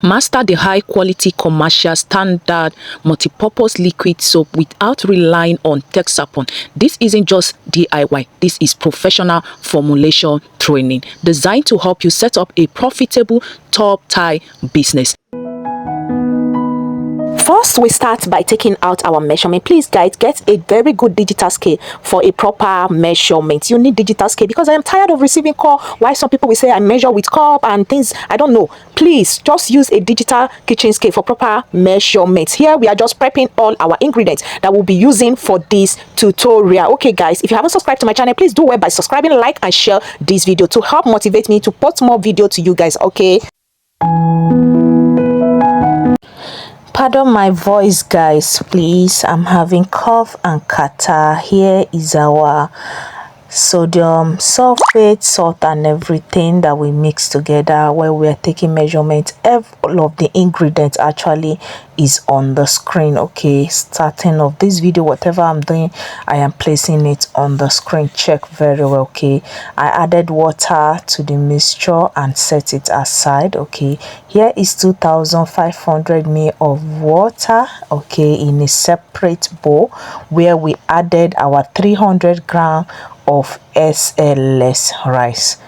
Master the high-quality commercial standard multipurpose liquid soap without relying on Texapon. This isn't just DIY, this is professional formulation training designed to help you set up a profitable top-tier business. First, we start by taking out our measurement. Please, guys, get a very good digital scale for a proper measurement. You need digital scale because I am tired of receiving call. Why some people will say I measure with cup and things. I don't know. Please, just use a digital kitchen scale for proper measurements. Here, we are just prepping all our ingredients that we'll be using for this tutorial. Okay, guys, if you haven't subscribed to my channel, please do well by subscribing, like, and share this video to help motivate me to post more video to you guys. Okay. Pardon my voice, guys, please. I'm having cough and catarrh. Here is our sodium sulfate, salt, and everything that we mix together where we are taking measurements. All of the ingredients actually is on the screen. Okay, starting of this video, whatever I'm doing, I am placing it on the screen. Check very well. Okay, I added water to the mixture and set it aside. Okay, here is 2500 ml of water, okay, in a separate bowl where we added our 300 gram of SLS rice.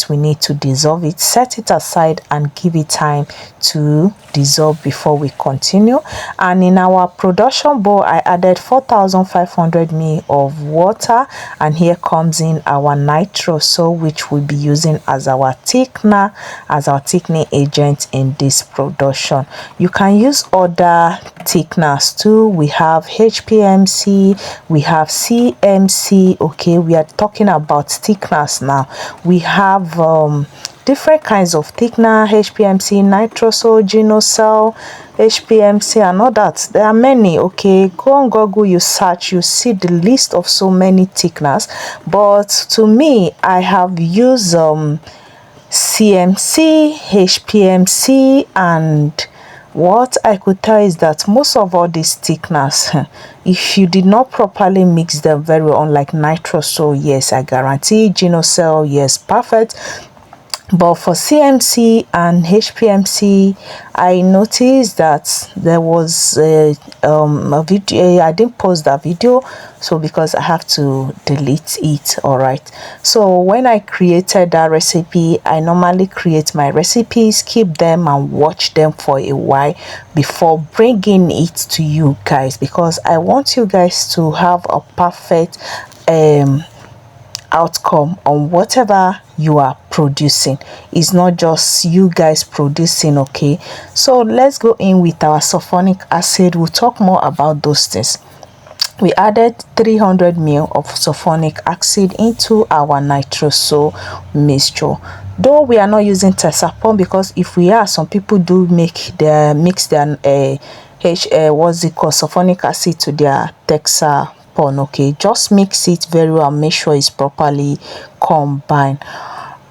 We need to dissolve it, set it aside, and give it time to dissolve before we continue. And in our production bowl, I added 4500 ml of water, and here comes in our nitro soap, which we'll be using as our thickener, as our thickening agent in this production. You can use other thickeners too. We have HPMC, we have CMC. Okay, we are talking about thickeners now. We have different kinds of thickener: HPMC, nitroso, genocell, HPMC, and all that. There are many. Okay, go on Google, you search, you see the list of so many thickeners. But to me, I have used CMC, HPMC, and what I could tell is that most of all these thickeners, if you did not properly mix them very well, unlike nitroso, yes, I guarantee, genocell, yes, perfect. But for CMC and HPMC, I noticed that there was a video. I didn't post that video, so because I have to delete it. All right, so when I created that recipe, I normally create my recipes, keep them, and watch them for a while before bringing it to you guys, because I want you guys to have a perfect outcome on whatever you are producing. It's not just you guys producing. Okay, so let's go in with our sulfonic acid. We'll talk more about those things. We added 300 ml of sulfonic acid into our nitroso mixture. Though we are not using Texapon, because if we are, some people do mix their what's it called, sulfonic acid to their Texapon. Okay, just mix it very well, make sure it's properly combined.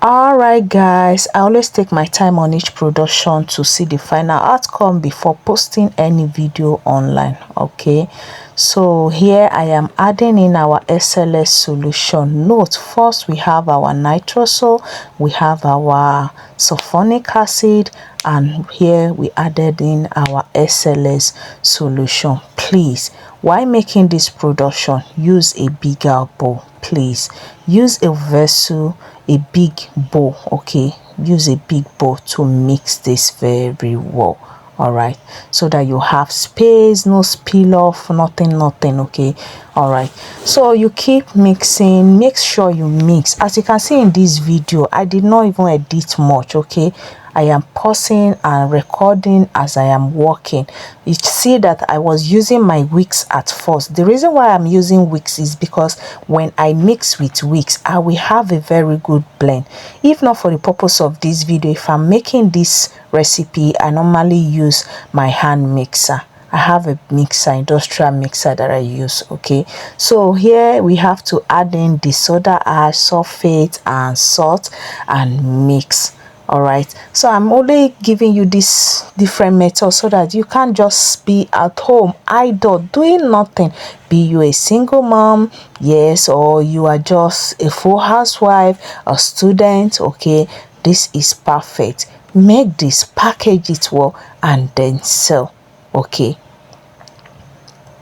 All right, guys, I always take my time on each production to see the final outcome before posting any video online. Okay, so here I am adding in our SLS solution. Note, first we have our nitroso, we have our sulfonic acid, and here we added in our SLS solution. Please, while making this production, use a bigger bowl. Please use a vessel, a big bowl. Okay, use a big bowl to mix this very well. All right, so that you have space, no spill off, nothing. Okay, all right, so you keep mixing, make sure you mix. As you can see in this video, I did not even edit much. Okay, I am pausing and recording as I am working. You see that I was using my wicks at first. The reason why I'm using wicks is because when I mix with wicks, I will have a very good blend. If not for the purpose of this video, if I'm making this recipe, I normally use my hand mixer. I have a mixer, industrial mixer, that I use. Okay, so here we have to add in the soda ash, sulfate, and salt, and mix. All right, so I'm only giving you this different method so that you can't just be at home idle doing nothing. Be you a single mom, yes, or you are just a full housewife, a student. Okay, this is perfect. make this, package it well, and then sell. Okay,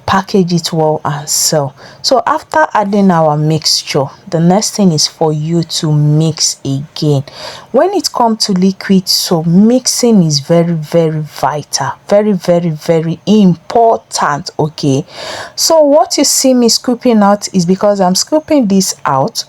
package it well and sell. So after adding our mixture, the next thing is for you to mix again. When it comes to liquid soap, mixing is very vital, very important. Okay, so what you see me scooping out is because I'm scooping this out.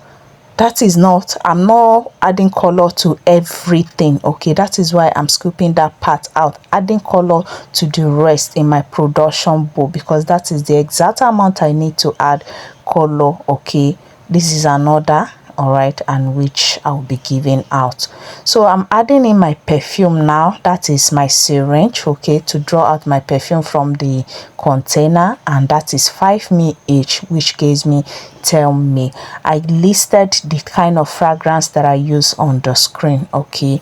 That is not, I'm not adding color to everything. Okay, that is why I'm scooping that part out, adding color to the rest in my production bowl, because that is the exact amount I need to add color. Okay, this is another, all right, and which I'll be giving out. So I'm adding in my perfume now. That is my syringe, okay, to draw out my perfume from the container, and that is 5 ml each, which gives me 10 ml. I listed the kind of fragrance that I use on the screen. Okay,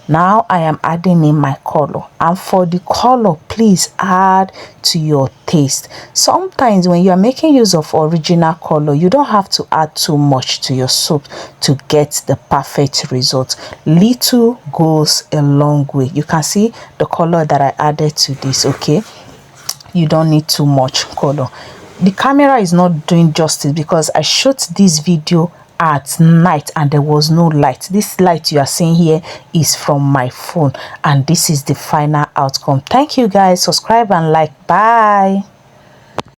now I am adding in my color, and for the color, please add to your taste. Sometimes when you are making use of original color, you don't have to add too much to your soap to get the perfect result. Little goes a long way. You can see the color that I added to this. Okay, you don't need too much color. The camera is not doing justice because I shot this video at night and there was no light. This light you are seeing here is from my phone, and this is the final outcome. Thank you guys. Subscribe and like. Bye.